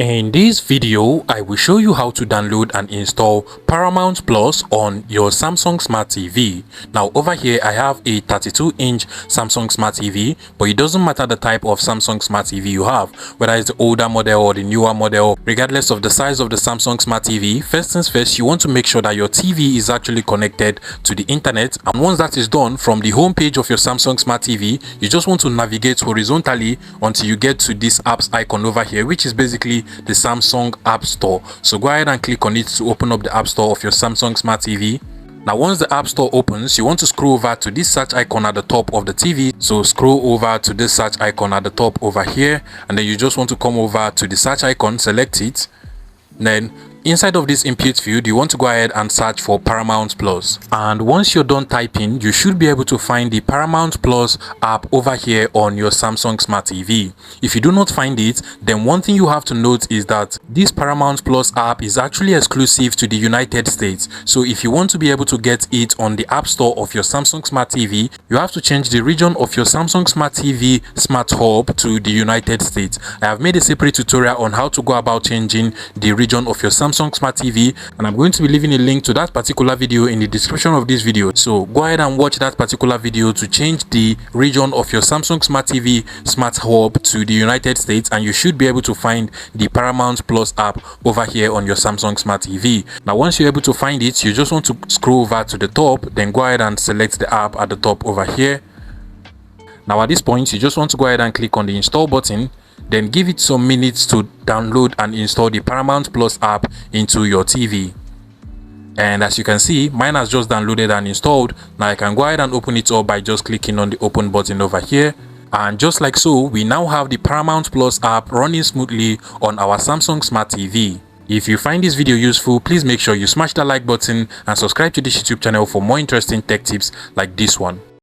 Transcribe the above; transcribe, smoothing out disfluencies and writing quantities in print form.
In this video, I will show you how to download and install Paramount Plus on your Samsung Smart TV. Now over here I have a 32-inch Samsung Smart TV, but it doesn't matter the type of Samsung Smart TV you have, whether it's the older model or the newer model, regardless of the size of the Samsung Smart TV. First things first, you want to make sure that your TV is actually connected to the internet, and once that is done, from the home page of your Samsung Smart TV, you just want to navigate horizontally until you get to this apps icon over here, which is basically the Samsung App Store. So go ahead and click on it to open up the App Store of your Samsung Smart TV. Now once the App Store opens, you want to scroll over to this search icon at the top of the TV. So scroll over to this search icon at the top over here, and then you just want to come over to the search icon, select it. Then inside of this input field, you want to go ahead and search for Paramount Plus, and once you're done typing, you should be able to find the Paramount Plus app over here on your Samsung Smart TV. If you do not find it, then one thing you have to note is that this Paramount Plus app is actually exclusive to the United States. So if you want to be able to get it on the App Store of your Samsung Smart TV, you have to change the region of your Samsung Smart TV Smart Hub to the United States. I have made a separate tutorial on how to go about changing the region of your Samsung Smart TV, and I'm going to be leaving a link to that particular video in the description of this video. So go ahead and watch that particular video to change the region of your Samsung Smart TV Smart Hub to the United States, and you should be able to find the Paramount Plus app over here on your Samsung Smart TV. Now once you're able to find it, you just want to scroll over to the top, then go ahead and select the app at the top over here. Now at this point, you just want to go ahead and click on the install button, then give it some minutes to download and install the Paramount Plus app into your TV. And as you can see, mine has just downloaded and installed. Now I can go ahead and open it up by just clicking on the open button over here. And just like so, we now have the Paramount Plus app running smoothly on our Samsung Smart TV. If you find this video useful, please make sure you smash that like button and subscribe to this YouTube channel for more interesting tech tips like this one.